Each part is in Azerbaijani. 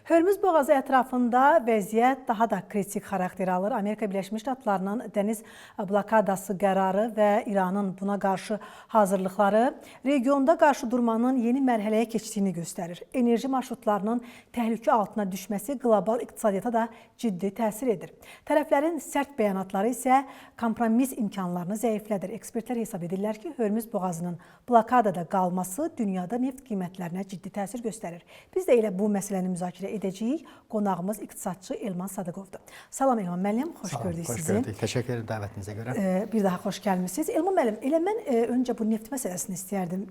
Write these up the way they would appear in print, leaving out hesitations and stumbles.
Hörmüz boğazı ətrafında vəziyyət daha da kritik xarakter alır. Amerika Birləşmiş Ştatlarının dəniz blokadası qərarı və İranın buna qarşı hazırlıqları regionda qarşı durmanın yeni mərhələyə keçdiyini göstərir. Enerji marşrutlarının təhlükə altına düşməsi qlobal iqtisadiyyata da ciddi təsir edir. Tərəflərin sərt bəyanatları isə kompromis imkanlarını zəiflədir. Ekspertlər hesab edirlər ki, Hörmüz boğazının blokadada qalması dünyada neft qiymətlərinə ciddi təsir göstərir. Biz də elə bu məsələni müzakirə edəcəyik. Qonağımız iqtisadçı Elman Sadıqovdur. Salam Elman müəllim, xoş gördük sizi. Xoş gördük. Təşəkkür edirəm dəvətinizə görə. Bir daha xoş gəlmisiniz. Elman müəllim, elə mən öncə bu neft məsələsini istəyərdim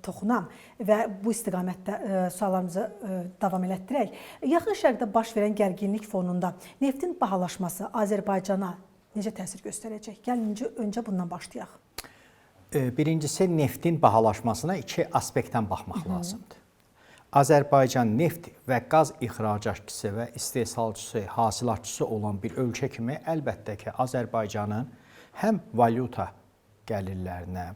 toxunam və bu istiqamətdə suallarımızı davam elətdirək. Yaxın Şərqdə baş verən gərginlik fonunda neftin bahalaşması Azərbaycana necə təsir göstərəcək? Gəlin öncə bundan başlayaq. Birincisi, neftin bahalaşmasına iki aspektdən baxmaq lazımdır. Azərbaycan neft və qaz ixracatçısı və istehsalçısı, hasilatçısı olan bir ölkə kimi əlbəttə ki, Azərbaycanın həm valyuta gəlirlərinə,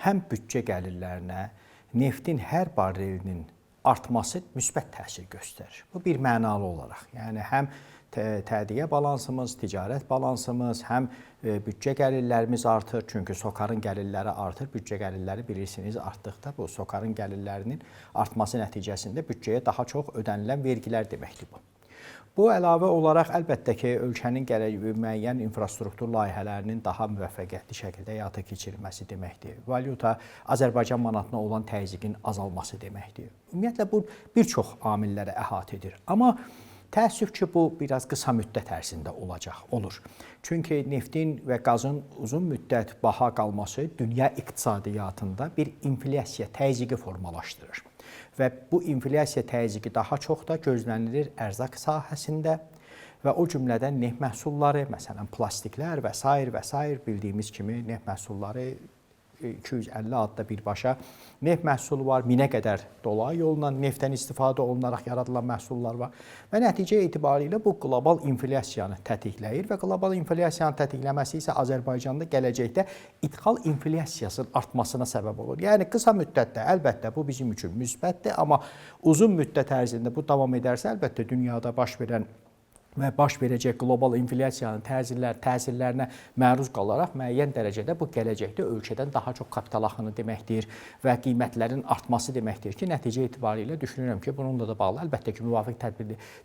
həm büdcə gəlirlərinə neftin hər barelinin artması müsbət təsir göstərir. Bu bir mənalı olaraq, yəni həm tədqiqat balansımız, ticarət balansımız, həm büdcə gəlirlərimiz artır. Çünki SOCAR-ın gəlirləri artır. Büdcə gəlirləri bilirsiniz artdıqda bu SOCAR-ın gəlirlərinin artması nəticəsində büdcəyə daha çox ödənilən vergilər deməkdir bu. Bu əlavə olaraq əlbəttə ki, ölkənin müəyyən infrastruktur layihələrinin daha müvəffəqiyyətli şəkildə həyata keçirilməsi deməkdir. Valyuta Azərbaycan manatına olan təzyiqin azalması deməkdir. Ümumiyyətlə bu bir çox amilləri əhatə edir. Amma təəssüf ki, bu biraz qısa müddət ərzində olur. Çünki neftin və qazın uzun müddət baha qalması dünya iqtisadiyyatında bir inflyasiya təzyiqi formalaşdırır. Və bu inflyasiya təzyiqi daha çox da gözlənilir ərzaq sahəsində və o cümlədən neft məhsulları, məsələn, plastiklər və s. bildiyimiz kimi neft məhsulları 250 adda birbaşa neft məhsulu var, 1000-ə qədər dolar yolla neftdən istifadə olunaraq yaradılan məhsullar var və nəticə etibarilə bu qlobal inflyasiyanı tətikləyir və qlobal inflyasiyanın tətikləməsi isə Azərbaycanda gələcəkdə idxal inflyasiyasının artmasına səbəb olur. Yəni qısa müddətdə əlbəttə bu bizim üçün müsbətdir, amma uzun müddət ərzində bu davam edərsə əlbəttə dünyada baş verən və baş verəcək qlobal inflyasiyanın təsirlərinə məruz qalaraq müəyyən dərəcədə bu gələcəkdə ölkədən daha çox kapital axını deməkdir və qiymətlərin artması deməkdir ki, nəticə etibarilə düşünürəm ki, bununla da bağlı əlbəttə ki, müvafiq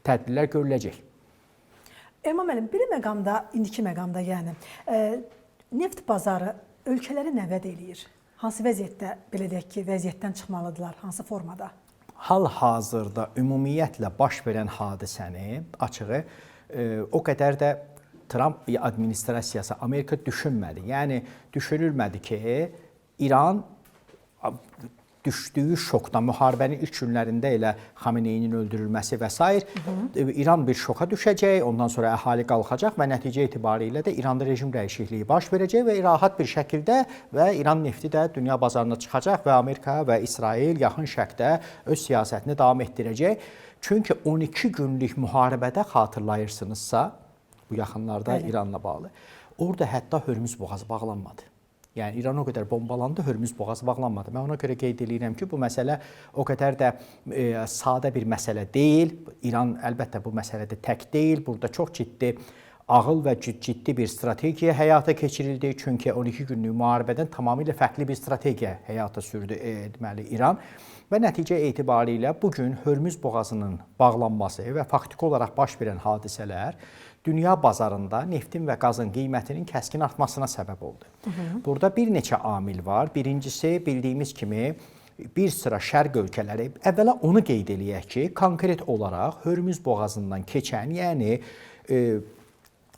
tədbirlər görüləcək. Elman müəllim, bir məqamda, indiki məqamda yəni neft bazarı ölkələri nə vəd eləyir? Hansı vəziyyətdə, belə deyək ki, vəziyyətdən çıxmalıdırlar, hansı formada? Hal-hazırda ümumiyyətlə baş verən hadisəni açığı o qədər də Trump administrasiyası Amerika düşünmədi. Yəni düşünülmədi ki, İran düşdüyü şokda, müharibənin ilk günlərində elə Xameneyinin öldürülməsi və s. İran bir şoka düşəcək, ondan sonra əhali qalxacaq və nəticə etibarilə də İranda rejim dəyişikliyi baş verəcək və rahat bir şəkildə və İran nefti də dünya bazarına çıxacaq və Amerika və İsrail yaxın şərqdə öz siyasətini davam etdirəcək. Çünki 12 günlük müharibədə xatırlayırsınızsa, bu yaxınlarda İranla bağlı, orada hətta Hörmüz boğazı bağlanmadı. Yəni İran o qədər bombalandı, Hörmüz boğazı bağlanmadı. Mən ona görə qeyd edirəm ki, bu məsələ o qədər də sadə bir məsələ deyil. İran əlbəttə bu məsələdə tək deyil. Burada çox ciddi ağıl və ciddi bir strategiya həyata keçirildi. Çünki 12 günlük müharibədən tamamilə fərqli bir strategiya həyata sürdü deməli İran. Və nəticə etibarilə bugün Hörmüz boğazının bağlanması və faktiki olaraq baş verən hadisələr dünya bazarında neftin və qazın qiymətinin kəskin artmasına səbəb oldu. Burada bir neçə amil var. Birincisi, bildiyimiz kimi bir sıra şərq ölkələri, əvvəla onu qeyd eləyək ki, konkret olaraq Hörmüz boğazından keçən, yəni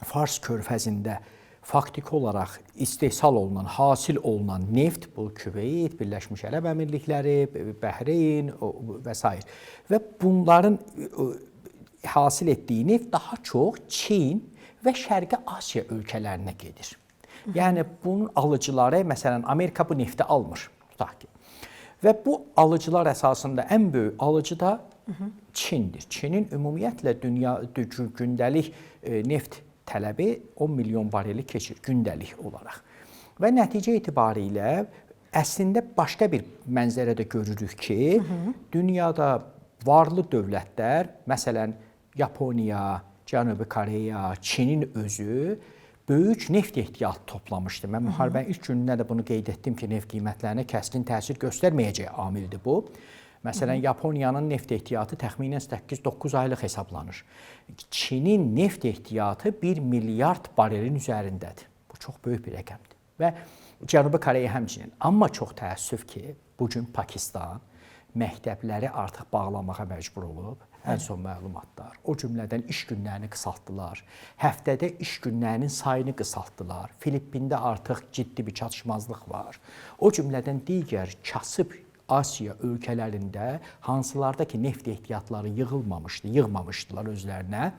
Fars körfəzində faktiki olaraq istehsal olunan, hasil olunan neft, bu Küveyt, Birləşmiş Ərəb Əmirlikləri, Bəhreyn və s. Və bunların hasil etdiyi neft daha çox Çin və Şərqi Asiya ölkələrinə gedir. Yəni bunun alıcıları, məsələn, Amerika bu nefti almır. Tutaq ki. Və bu alıcılar əsasında ən böyük alıcı da Çindir. Çinin ümumiyyətlə gündəlik neft tələbi 10 milyon bareli keçir gündəlik olaraq. Və nəticə etibarilə əslində başqa bir mənzərədə görürük ki, dünyada varlı dövlətlər, məsələn, Yaponiya, Cənubi Koreya, Çinin özü böyük neft ehtiyatı toplamışdı. Mən müharibənin ilk günündə də bunu qeyd etdim ki, neft qiymətlərinə kəskin təsir göstərməyəcək amildir bu. Məsələn, Yaponiyanın neft ehtiyatı təxminən 8-9 aylıq hesablanır. Çinin neft ehtiyatı 1 milyard barelin üzərindədir. Bu çox böyük bir rəqəmdir. Və Cənubi Koreya həmçinin. Amma çox təəssüf ki, bugün Pakistan məktəbləri artıq bağlamağa məcbur olub. Ən son məlumatlar. O cümlədən iş günlərini qısaltdılar. Həftədə iş günlərinin sayını qısaltdılar. Filippində artıq ciddi bir çatışmazlıq var. O cümlədən digər kasıb Asiya ölkələrində hansılarda ki neft ehtiyatları yığmamışdılar özlərinə.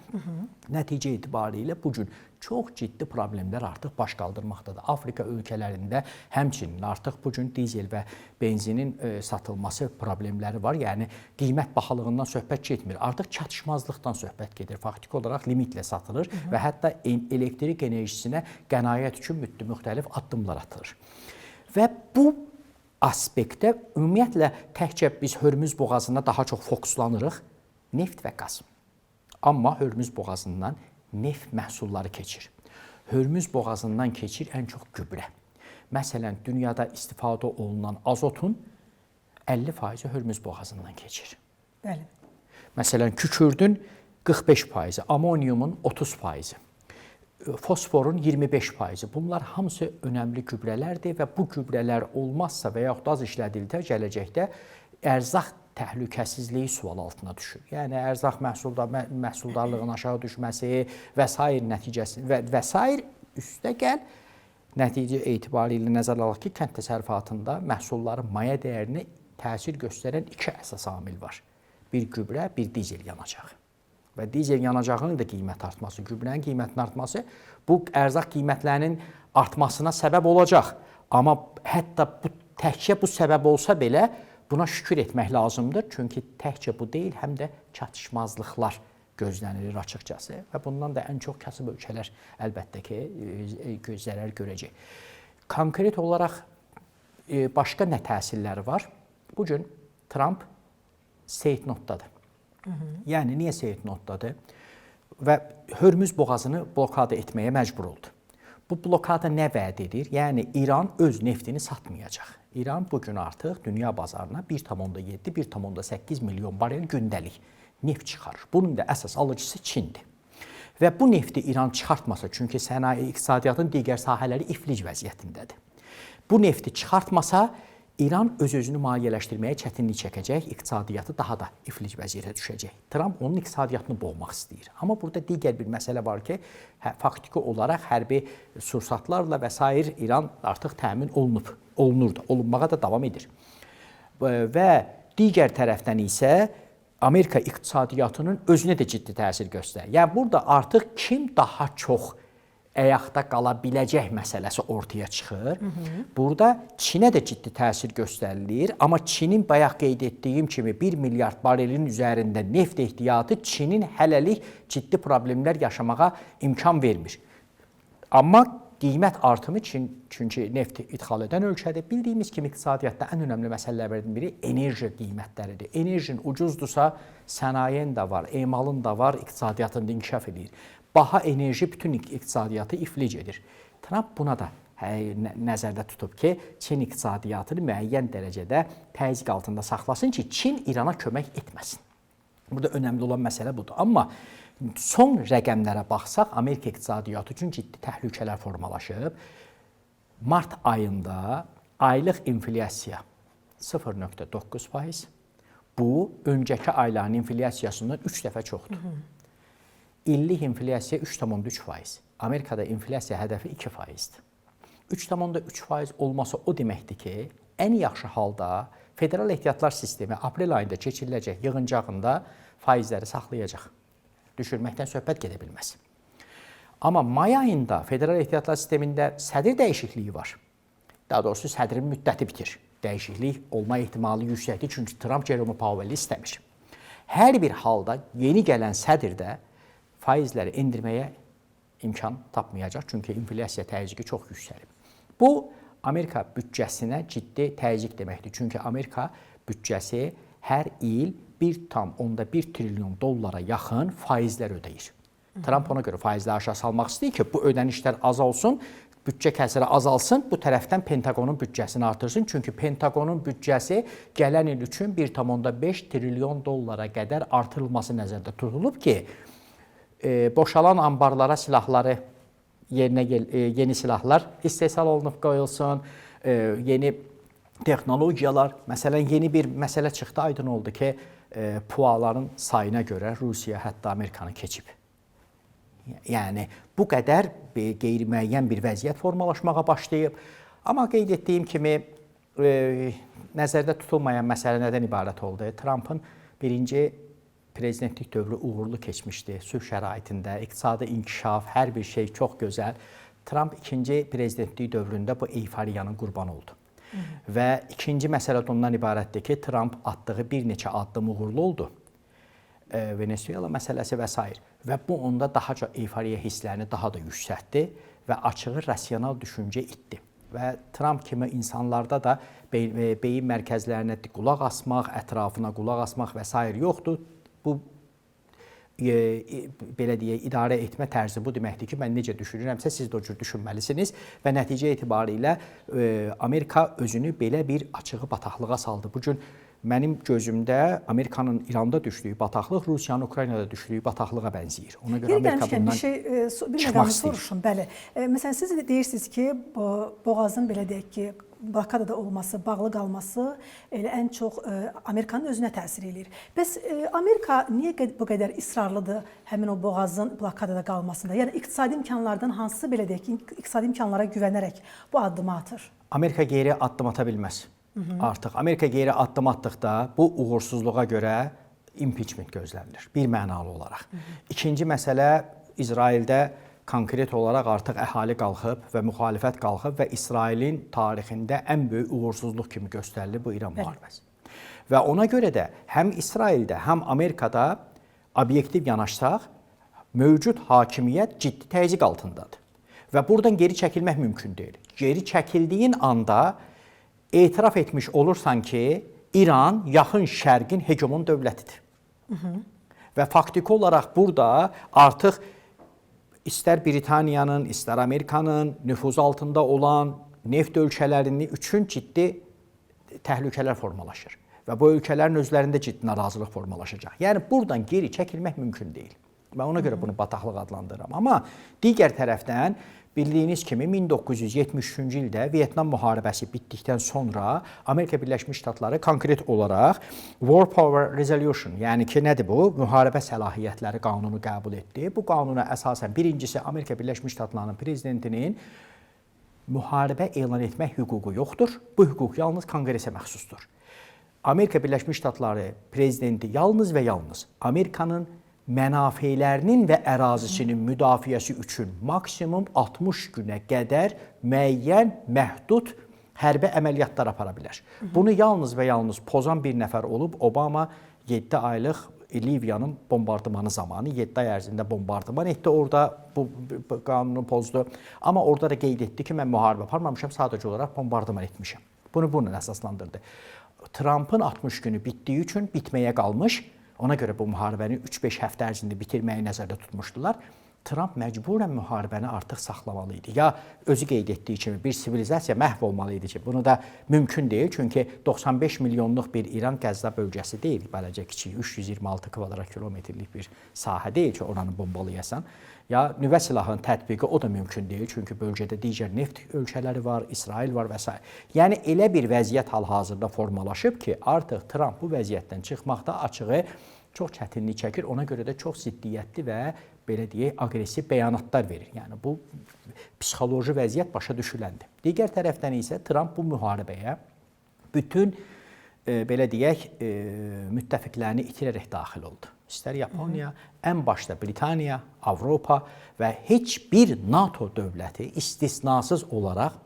Nəticə etibarilə bugün çox ciddi problemlər artıq baş qaldırmaqdadır. Afrika ölkələrində həmçinin artıq bugün dizel və benzinin satılması problemləri var. Yəni qiymət bahalığından söhbət getmir. Artıq çatışmazlıqdan söhbət gedir. Faktiki olaraq limitlə satılır və hətta elektrik enerjisinə qənaət üçün müxtəlif addımlar atılır. Və bu aspektdə ümumiyyətlə təkcə biz Hörmüz boğazına daha çox fokuslanırıq, neft və qaz. Amma Hörmüz boğazından neft məhsulları keçir. Hörmüz boğazından keçir ən çox gübrə. Məsələn, dünyada istifadə olunan azotun 50% Hörmüz boğazından keçir. Bəli. Məsələn, kükürdün 45%, amoniumun 30%. Fosforun 25%. Bunlar hamısı önəmli gübrələrdir və bu gübrələr olmazsa və yaxud az işlədildikdə gələcəkdə ərzaq təhlükəsizliyi sual altına düşür. Yəni ərzaq məhsuldarlığının aşağı düşməsi və sair nəticəsi və sair üstəgəl nəticə etibarilə nəzərə alaq ki, kənd təsərrüfatında məhsulların maya dəyərinə təsir göstərən iki əsas amil var. Bir gübrə, bir dizel yanacağı. Və dizel yanacağının da qiymət artması, gübrənin qiymətinin artması bu ərzaq qiymətlərinin artmasına səbəb olacaq. Amma hətta təkcə bu səbəb olsa belə buna şükür etmək lazımdır. Çünki təkcə bu deyil, həm də çatışmazlıqlar gözlənilir açıqcası və bundan da ən çox kasıb ölkələr əlbəttə ki, zərər görəcək. Konkret olaraq başqa nə təsirləri var? Bugün Trump safe notdadır. Yəni, niyə safe notdadır? Və Hörmüz boğazını blokada etməyə məcbur oldu. Bu blokada nə vəd edir? Yəni, İran öz neftini satmayacaq. İran bugün artıq dünya bazarına 1,7-1,8 milyon barel gündəlik neft çıxarır. Bunun da əsas alıcısı Çindir. Və bu nefti İran çıxartmasa, çünki sənaye iqtisadiyyatın digər sahələri iflic vəziyyətindədir. Bu nefti çıxartmasa, İran öz-özünü maliyyələşdirməyə çətinlik çəkəcək, iqtisadiyyatı daha da iflic vəziyyətə düşəcək. Trump onun iqtisadiyyatını boğmaq istəyir. Amma burada digər bir məsələ var ki, faktiki olaraq hərbi sursatlarla və s. İran artıq təmin olunur da, olunmağa da davam edir. Və digər tərəfdən isə Amerika iqtisadiyyatının özünə də ciddi təsir göstərir. Yəni, burada artıq kim daha çox əyaqda qala biləcək məsələsi ortaya çıxır. Burada Çinə də ciddi təsir göstərilir. Amma Çinin bayaq qeyd etdiyim kimi 1 milyard barelin üzərində neft ehtiyatı Çinin hələlik ciddi problemlər yaşamağa imkan vermir. Amma qiymət artımı çünki neft ixal edən ölkədir. Bildiyimiz kimi iqtisadiyyatda ən önəmli məsələlərdən biri enerji qiymətləridir. Enerjin ucuzdursa sənayenin də var, emalın da var, iqtisadiyyatında inkişaf edir. Baha enerji bütün iqtisadiyyatı iflic edir. Trump buna da nəzərdə tutub ki, Çin iqtisadiyyatını müəyyən dərəcədə təzyiq altında saxlasın ki, Çin İrana kömək etməsin. Burada önəmli olan məsələ budur. Amma son rəqəmlərə baxsaq, Amerika iqtisadiyyatı üçün ciddi təhlükələr formalaşıb. Mart ayında aylıq inflyasiya 0,9%. Bu, öncəki ayların inflyasiyasından 3 dəfə çoxdur. İllik inflyasiya 3,3%. Amerikada inflyasiya hədəfi 2%-dir. 3,3% olması o deməkdir ki, ən yaxşı halda Federal Ehtiyatlar Sistemi aprel ayında keçiriləcək yığıncağında faizləri saxlayacaq. Düşürməkdən söhbət gedə bilməz. Amma may ayında Federal Ehtiyatlar Sistemində sədr dəyişikliyi var. Daha doğrusu sədrin müddəti bitir. Dəyişiklik olma ehtimalı yüksəkdir, çünki Trump Jerome Powell-i istəmir. Hər bir halda yeni gələn sədr də faizləri endirməyə imkan tapmayacaq, çünki inflyasiya təzyiqi çox yüksəlib. Bu, Amerika büdcəsinə ciddi təzyiq deməkdir. Çünki Amerika büdcəsi hər il 1,1 trilyon dollara yaxın faizlər ödəyir. Trump ona görə faizləri aşağı salmaq istəyir ki, bu ödənişlər azalsın, büdcə kəsiri azalsın, bu tərəfdən Pentaqonun büdcəsini artırsın. Çünki Pentaqonun büdcəsi gələn il üçün 1,5 trilyon dollara qədər artırılması nəzərdə tutulub ki, boşalan anbarlara silahları yeni silahlar istehsal olunub qoyulsun, yeni texnologiyalar, məsələn, yeni bir məsələ çıxdı, aydın oldu ki, PUA-ların sayına görə Rusiya hətta Amerikanı keçib. Yəni, bu qədər qeyri-müəyyən bir vəziyyət formalaşmağa başlayıb. Amma qeyd etdiyim kimi, nəzərdə tutulmayan məsələ nədən ibarət oldu? Trumpın birinci prezidentlik dövrü uğurlu keçmişdi, sülh şəraitində, iqtisadi inkişaf, hər bir şey çox gözəl. Trump ikinci prezidentlik dövründə bu eyfariyanın qurbanı oldu. Və ikinci məsələ də ondan ibarətdir ki, Trump atdığı bir neçə addım uğurlu oldu. Venezuela məsələsi və s. Və bu onda daha çox eyfariya hisslərini daha da yüksəltdi və açığı rasional düşüncə itdi. Və Trump kimi insanlarda da beyin mərkəzlərinə qulaq asmaq, ətrafına qulaq asmaq və s. yoxdur. Bu belə deyək, idarə etmə tərzi bu deməkdir ki, mən necə düşünürəmsə, siz də o cür düşünməlisiniz və nəticə etibarilə Amerika özünü belə bir açığı bataqlığa saldı. Bu gün mənim gözümdə Amerikanın İranda düşdüyü bataqlıq Rusiyanın Ukraynada düşdüyü bataqlığa bənzəyir. Ona görə Amerika bundan çıxmaq istəyir. Soruşun, bəli. Məsələn, siz deyirsiniz ki, boğazın belə deyək ki, blokadada olması, bağlı qalması elə ən çox Amerikanın özünə təsir eləyir. Bəs Amerika niyə bu qədər israrlıdır həmin o boğazın blokadada qalmasında? Yəni iqtisadi imkanlardan hansı belə deyək ki, iqtisadi imkanlara güvənərək bu addımı atır? Amerika geri addım ata bilməz. Artıq Amerika geri addım atdıqda bu uğursuzluğa görə impeachment gözlənilir, bir mənalı olaraq. İkinci məsələ, İsraildə konkret olaraq artıq əhali qalxıb və müxalifət qalxıb və İsrailin tarixində ən böyük uğursuzluq kimi göstərilir bu İran müharibəsi. Və ona görə də həm İsraildə, həm Amerikada obyektiv yanaşsaq, mövcud hakimiyyət ciddi təzyiq altındadır. Və buradan geri çəkilmək mümkün deyil. Geri çəkildiyin anda etiraf etmiş olursan ki, İran yaxın şərqin hegemon dövlətidir. Və faktiki olaraq burada artıq istər Britaniyanın, istər Amerikanın nüfuzu altında olan neft ölkələrinin üçün ciddi təhlükələr formalaşır. Və bu ölkələrin özlərində ciddi narazılıq formalaşacaq. Yəni, buradan geri çəkilmək mümkün deyil. Və ona görə bunu bataqlıq adlandırıram. Amma digər tərəfdən, bildiyiniz kimi 1973-cü ildə Vyetnam müharibəsi bitdikdən sonra Amerika Birləşmiş Ştatları konkret olaraq War Power Resolution, yəni ki, nədir bu? Müharibə səlahiyyətləri qanunu qəbul etdi. Bu qanuna əsasən birincisi Amerika Birləşmiş Ştatlarının prezidentinin müharibə elan etmək hüququ yoxdur. Bu hüquq yalnız Konqresə məxsusdur. Amerika Birləşmiş Ştatları prezidenti yalnız və yalnız Amerikanın mənafelərinin və ərazisinin müdafiəsi üçün maksimum 60 günə qədər müəyyən, məhdud hərbi əməliyyatlar apara bilər. Bunu yalnız və yalnız pozan bir nəfər olub Obama 7 aylıq Liviyanın bombardımanı zamanı 7 ay ərzində bombardıman etdi. Orada bu qanunu pozdu. Amma orada da qeyd etdi ki, mən müharibə aparmamışam, sadəcə olaraq bombardıman etmişəm. Bunu əsaslandırdı. Trumpın 60 günü bitdiyi üçün bitməyə qalmış. Ona görə bu müharibəni 3-5 həftə ərzində bitirməyi nəzərdə tutmuşdular. Trump məcburən müharibəni artıq saxlamalı idi. Ya özü qeyd etdiyi kimi bir sivilizasiya məhv olmalı idi ki, bunu da mümkün deyil. Çünki 95 milyonluq bir İran Qəzza bölgəsi deyil, bələcə kiçik 326 kvadrat kilometrlik bir sahə deyil ki, oranı bombalayasan. Ya nüvə silahının tətbiqi o da mümkün deyil. Çünki bölgədə digər neft ölkələri var, İsrail var və s. Yəni elə bir vəziyyət hal-hazırda formalaşıb ki, artıq Trump bu vəziyyətdən çıxmaqda açığı çox çətinlik çəkir. Ona görə də çox ziddiyyətli və belə deyək, aqressiv bəyanatlar verir. Yəni bu psixoloji vəziyyət başa düşüləndir. Digər tərəfdən isə Trump bu müharibəyə bütün belə deyək, müttəfiqlərini itirərək daxil oldu. İstər Yaponiya, ən başda Britaniya, Avropa və heç bir NATO dövləti istisnasız olaraq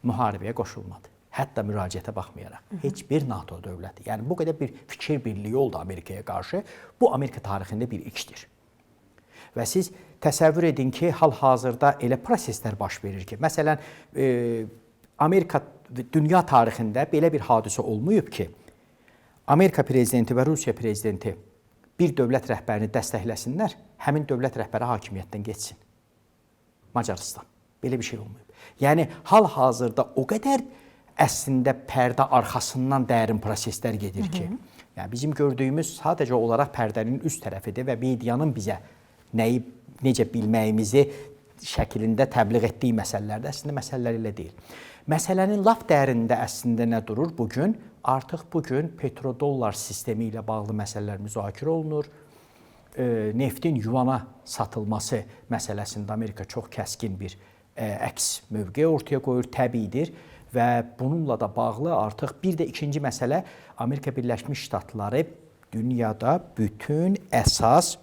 müharibəyə qoşulmadı. Hətta müraciətə baxmayaraq. Heç bir NATO dövləti. Yəni bu qədər bir fikir birliyi oldu Amerikaya qarşı. Bu Amerika tarixində bir ilkdir. Və siz təsəvvür edin ki, hal-hazırda elə proseslər baş verir ki, məsələn, Amerika dünya tarixində belə bir hadisə olmayıb ki, Amerika prezidenti və Rusiya prezidenti bir dövlət rəhbərini dəstəkləsinlər, həmin dövlət rəhbəri hakimiyyətdən geçsin. Macarıstan. Belə bir şey olmayıb. Yəni, hal-hazırda o qədər əslində pərdə arxasından dərin proseslər gedir ki, yəni bizim gördüyümüz sadəcə olaraq pərdənin üst tərəfidir və medianın bizə nəyi, necə bilməyimizi şəklində təbliğ etdiyi məsələlərdə əslində məsələlər elə deyil. Məsələnin lap dərində əslində nə durur bugün? Artıq bugün petrodollar sistemi ilə bağlı məsələlər müzakirə olunur. Neftin yuvana satılması məsələsində Amerika çox kəskin bir əks mövqe ortaya qoyur, təbiidir və bununla da bağlı artıq bir də ikinci məsələ Amerika Birləşmiş Ştatları dünyada bütün əsas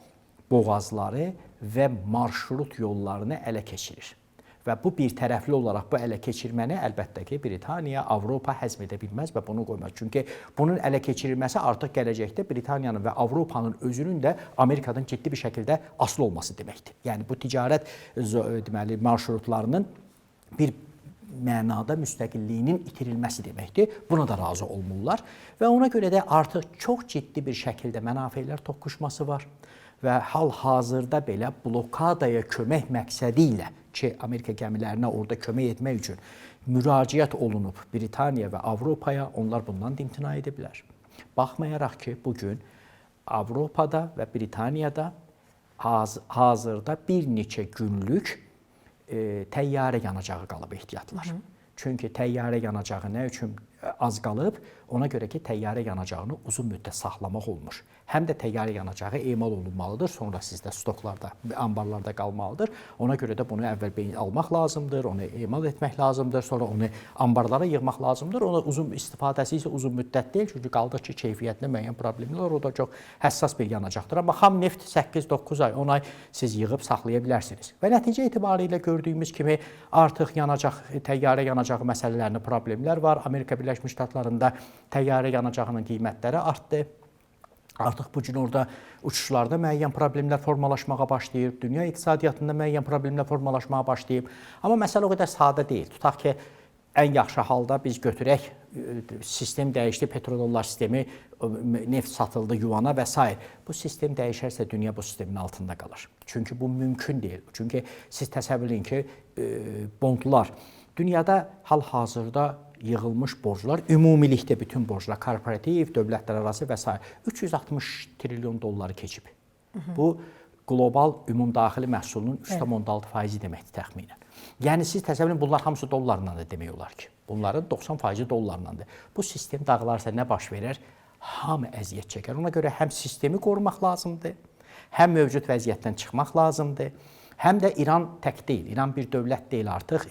boğazları və marşrut yollarını ələ keçirir. Və bu bir tərəfli olaraq bu ələ keçirməni əlbəttə ki, Britaniya, Avropa həzm edə bilməz və bunu qoymaz. Çünki bunun ələ keçirilməsi artıq gələcəkdə Britaniyanın və Avropanın özünün də Amerikadan ciddi bir şəkildə asılı olması deməkdir. Yəni bu ticarət deməli marşrutlarının bir mənada müstəqilliyinin itirilməsi deməkdir. Buna da razı olmurlar və ona görə də artıq çox ciddi bir şəkildə mənafelər toqquşması var. Və hal-hazırda belə blokadaya kömək məqsədi ilə ki, Amerika gəmilərinə orada kömək etmək üçün müraciət olunub Britaniya və Avropaya, onlar bundan da imtina edə bilər. Baxmayaraq ki, bugün Avropada və Britaniyada hazırda bir neçə günlük təyyarə yanacağı qalıb ehtiyatlar. Çünki təyyarə yanacağı nə üçün az qalıb? Ona görə ki, təyyarə yanacağını uzun müddət saxlamaq olmur. Həm də təyyarə yanacağı emal olunmalıdır, sonra sizdə stoklarda, ambarlarda qalmalıdır. Ona görə də bunu əvvəl almaq lazımdır, onu emal etmək lazımdır, sonra onu ambarlara yığmaq lazımdır. Ona uzun istifadəsi isə uzun müddət deyil, çünki qaldıq ki, keyfiyyətində müəyyən problemlər var, o da çox həssas bir yanacaqdır. Amma xam neft 8-9 ay, 10 ay siz yığıb saxlaya bilərsiniz. Və nəticə etibarilə gördüyümüz kimi artıq təyyarə yanacağı məsələlərində problemlər var. Amerika Birləşmiş Ştatlarında təyyarə yanacağının qiymətləri artdı. Artıq bu gün orada uçuşlarda müəyyən problemlər formalaşmağa başlayıb, dünya iqtisadiyyatında müəyyən problemlər formalaşmağa başlayıb. Amma məsələ o qədər sadə deyil. Tutaq ki, ən yaxşı halda biz götürək, sistem dəyişdi, petrodollar sistemi, neft satıldı yuvana və s. Bu sistem dəyişərsə dünya bu sistemin altında qalır. Çünki bu mümkün deyil. Çünki siz təsəvvür edin ki, bondlar dünyada hal-hazırda yığılmış borclar, ümumilikdə bütün borclar, korporativ, dövlətlərarası və s. 360 trilyon dolları keçib. Bu, qlobal ümumdaxili məhsulunun 3,6% deməkdir təxminən. Yəni, siz təsəvvür edin, bunlar hamısı dollarla da demək olar ki. Bunların 90% dollarlandır. Bu sistem dağılarsa nə baş verər? Hamı əziyyət çəkər. Ona görə həm sistemi qorumaq lazımdır, həm mövcud vəziyyətdən çıxmaq lazımdır, həm də İran tək deyil. İran bir dövlət deyil artıq.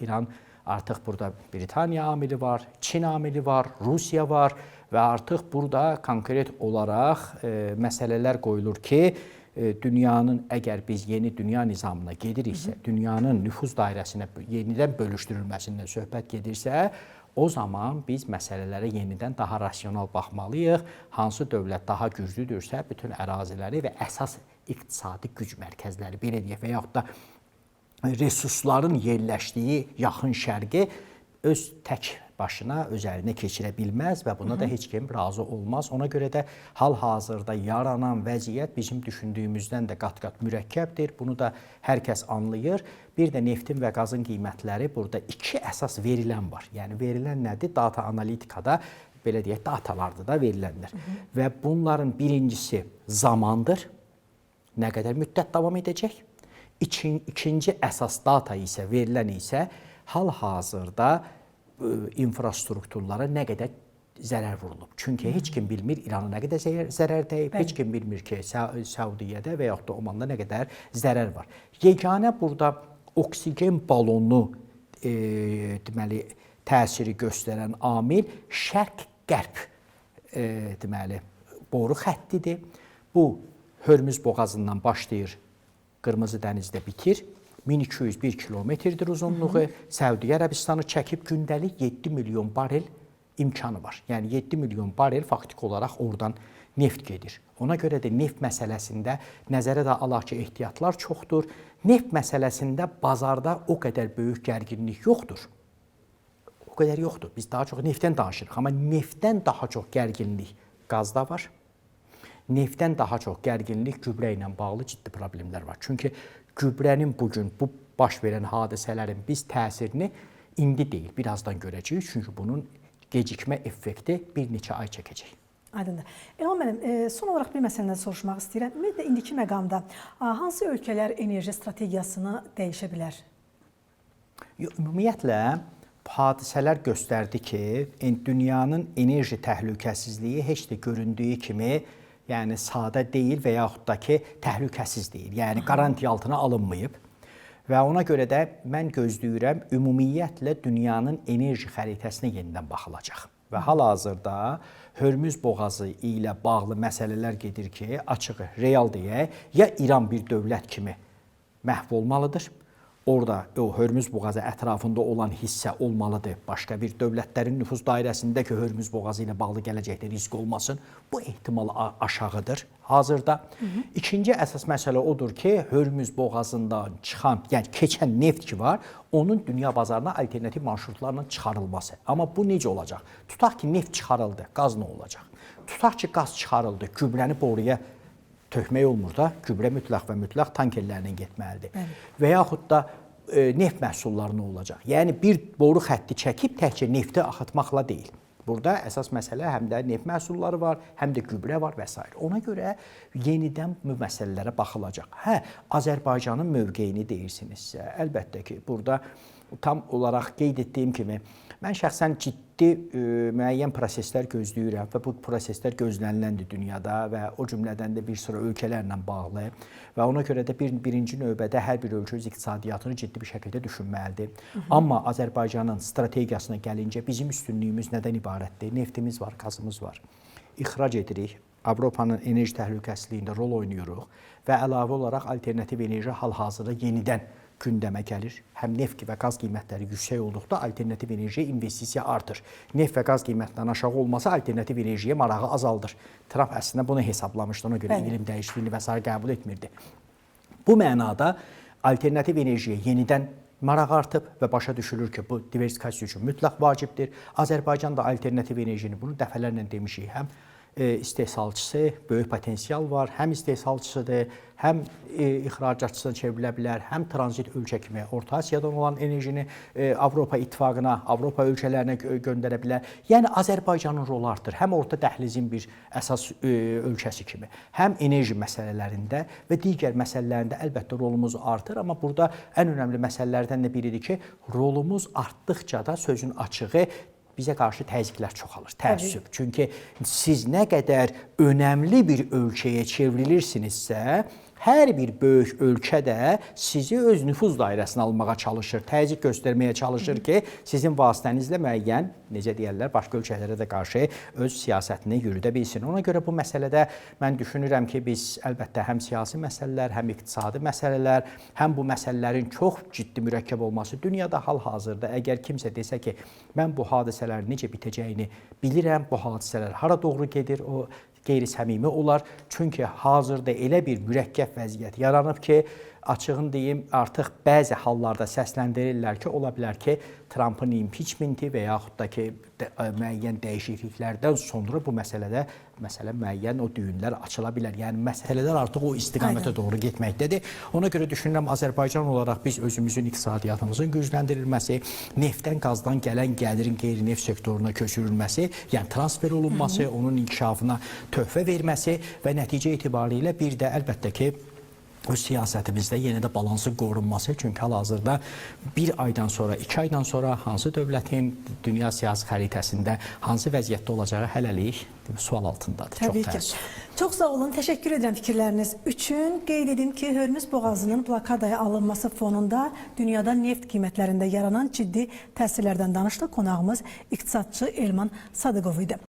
Artıq burada Britaniya amili var, Çin amili var, Rusiya var və artıq burada konkret olaraq məsələlər qoyulur ki, dünyanın əgər biz yeni dünya nizamına gediriksə, dünyanın nüfuz dairəsinə yenidən bölüşdürülməsindən söhbət gedirsə, o zaman biz məsələlərə yenidən daha rasional baxmalıyıq. Hansı dövlət daha güclüdürsə, bütün əraziləri və əsas iqtisadi güc mərkəzləri, belə deyək, və yaxud da resursların yerləşdiyi yaxın şərqi öz tək başına öz əlinə keçirə bilməz və buna da heç kim razı olmaz. Ona görə də hal-hazırda yaranan vəziyyət bizim düşündüyümüzdən də qat-qat mürəkkəbdir. Bunu da hər kəs anlayır. Bir də neftin və qazın qiymətləri burada iki əsas verilən var. Yəni verilən nədir? Data analitikada, belə deyək, datalarda da veriləndir. Və bunların birincisi zamandır. Nə qədər müddət davam edəcək? İkinci əsas data isə, verilən isə hal-hazırda infrastrukturlara nə qədər zərər vurulub. Çünki heç kim bilmir İrana nə qədər zərər dəyib, heç kim bilmir ki, Səudiyyədə və yaxud da Omanda nə qədər zərər var. Yeganə burada oksigen balonu deməli, təsiri göstərən amil şərq-qərb deməli, boru xəttidir. Bu, Hörmüz boğazından başlayır, Qırmızı dənizdə bitir. 1201 kilometrdir uzunluğu. Səudiyyə Ərəbistanı çəkib gündəlik 7 milyon barel imkanı var. Yəni 7 milyon barel faktiki olaraq oradan neft gedir. Ona görə də neft məsələsində nəzərə də alaq ki, ehtiyatlar çoxdur. Neft məsələsində bazarda o qədər böyük gərginlik yoxdur. O qədər yoxdur. Biz daha çox neftdən danışırıq, amma neftdən daha çox gərginlik qazda var. Neftdən daha çox gərginlik gübrə ilə bağlı ciddi problemlər var. Çünki gübrənin bugün bu baş verən hadisələrin biz təsirini indi deyil, birazdan görəcəyik. Çünki bunun gecikmə effekti bir neçə ay çəkəcək. Aydındır. Elham müəllim, son olaraq bir məsələdən soruşmaq istəyirəm. Ümumiyyətlə, indiki məqamda hansı ölkələr enerji strategiyasını dəyişə bilər? Ümumiyyətlə, hadisələr göstərdi ki, dünyanın enerji təhlükəsizliyi heç də göründüyü kimi yəni sadə deyil və yaxud da ki, təhlükəsiz deyil. Yəni qarantiya altına alınmayıb. Və ona görə də mən gözləyirəm, ümumiyyətlə dünyanın enerji xəritəsinə yenidən baxılacaq. Və hal-hazırda Hörmüz boğazı ilə bağlı məsələlər gedir ki, açığı, real deyək, ya İran bir dövlət kimi məhv olmalıdır. Orada o Hörmüz boğazı ətrafında olan hissə olmalıdır. Başqa bir dövlətlərin nüfuz dairəsində ki, Hörmüz boğazı ilə bağlı gələcəkdə risk olmasın. Bu ehtimal aşağıdır hazırda. İkinci əsas məsələ odur ki, Hörmüz boğazından çıxan, yəni keçən neft ki var, onun dünya bazarına alternativ marşrutlarla çıxarılması. Amma bu necə olacaq? Tutaq ki, neft çıxarıldı, qaz nə olacaq? Tutaq ki, qaz çıxarıldı, gübrəni boruya tökmək olmur da, gübrə mütləq və mütləq tankerlərlə getməlidir. Və yaxud da neft məhsulları nə olacaq? Yəni, bir boru xətti çəkib təkcə nefti axıtmaqla deyil. Burada əsas məsələ həm də neft məhsulları var, həm də gübrə var və s. Ona görə yenidən bu məsələlərə baxılacaq. Hə, Azərbaycanın mövqeyini deyirsinizsə, əlbəttə ki, burada tam olaraq qeyd etdiyim kimi, mən şəxsən ciddi müəyyən proseslər gözləyirəm və bu proseslər gözləniləndir dünyada və o cümlədən də bir sıra ölkələrlə bağlı və ona görə də birinci növbədə hər bir ölkə öz iqtisadiyyatını ciddi bir şəkildə düşünməlidir. Amma Azərbaycanın strategiyasına gəlincə bizim üstünlüyümüz nədən ibarətdir? Neftimiz var, qazımız var. İxrac edirik, Avropanın enerji təhlükəsizliyində rol oynayırıq və əlavə olaraq alternativ enerji hal-hazırda yenidən gündəmə gəlir. Həm neft və qaz qiymətləri yüksək olduqda alternativ enerjiyə investisiya artır. Neft və qaz qiymətlərinin aşağı olması alternativ enerjiyə marağı azaldır. Trump əslində bunu hesablamışdı, ona görə iqlim dəyişikliyini və s. qəbul etmirdi. Bu mənada alternativ enerjiyə yenidən maraq artıb və başa düşülür ki, bu diversifikasiya üçün mütləq vacibdir. Azərbaycan da alternativ enerjini bunu dəfələrlə demişik, həm istehsalçısı, böyük potensial var, həm istehsalçısıdır, həm ixracatçısına çevrilə bilər, həm tranzit ölkə kimi Orta Asiyadan olan enerjini Avropa İttifaqına, Avropa ölkələrinə göndərə bilər. Yəni Azərbaycanın rolu artır, həm orta dəhlizin bir əsas ölkəsi kimi, həm enerji məsələlərində və digər məsələlərində əlbəttə rolumuz artır, amma burada ən önəmli məsələlərdən də biridir ki, rolumuz artdıqca da sözün açığı bizə qarşı təzyiqlər çoxalır, təəssüf. Çünki siz nə qədər önəmli bir ölkəyə çevrilirsinizsə, hər bir böyük ölkə də sizi öz nüfuz dairəsinə almağa çalışır, təzyiq göstərməyə çalışır ki, sizin vasitənizlə müəyyən, necə deyərlər, başqa ölkələrə də qarşı öz siyasətini yürüdə bilsin. Ona görə bu məsələdə mən düşünürəm ki, biz əlbəttə həm siyasi məsələlər, həm iqtisadi məsələlər, həm bu məsələlərin çox ciddi mürəkkəb olması dünyada hal-hazırda əgər kimsə desə ki, mən bu hadisələrin necə bitəcəyini bilirəm, bu hadisələr hara doğru gedir, o qeyri-səmimi olar. Çünki hazırda elə bir mürəkkəb vəziyyət yaranıb ki, açığını deyim, artıq bəzi hallarda səsləndirirlər ki, ola bilər ki, Trump'ın impeachmenti və yaxud da ki, müəyyən dəyişikliklərdən sonra bu məsələdə müəyyən o düyünlər açıla bilər. Yəni, məsələlər artıq o istiqamətə doğru getməkdədir. Ona görə düşünürəm, Azərbaycan olaraq biz özümüzün iqtisadiyyatımızın gücləndirilməsi, neftdən, qazdan gələn gəlirin qeyri-neft sektoruna köçürülməsi, yəni transfer olunması, onun inkişafına töhfə verməsi və nəticə etibarilə bir də əlbəttə ki, o siyasətimizdə yenə də balansın qorunması. Çünki hal-hazırda bir aydan sonra, 2 aydan sonra hansı dövlətin dünya siyasi xəritəsində hansı vəziyyətdə olacağı hələlik sual altındadır. Təbii ki. Çox sağ olun, təşəkkür edirəm fikirləriniz üçün. Qeyd edim ki, Hörmüz boğazının blokadaya alınması fonunda dünyada neft qiymətlərində yaranan ciddi təsirlərdən danışdıq. Qonağımız iqtisadçı Elman Sadıqov idi.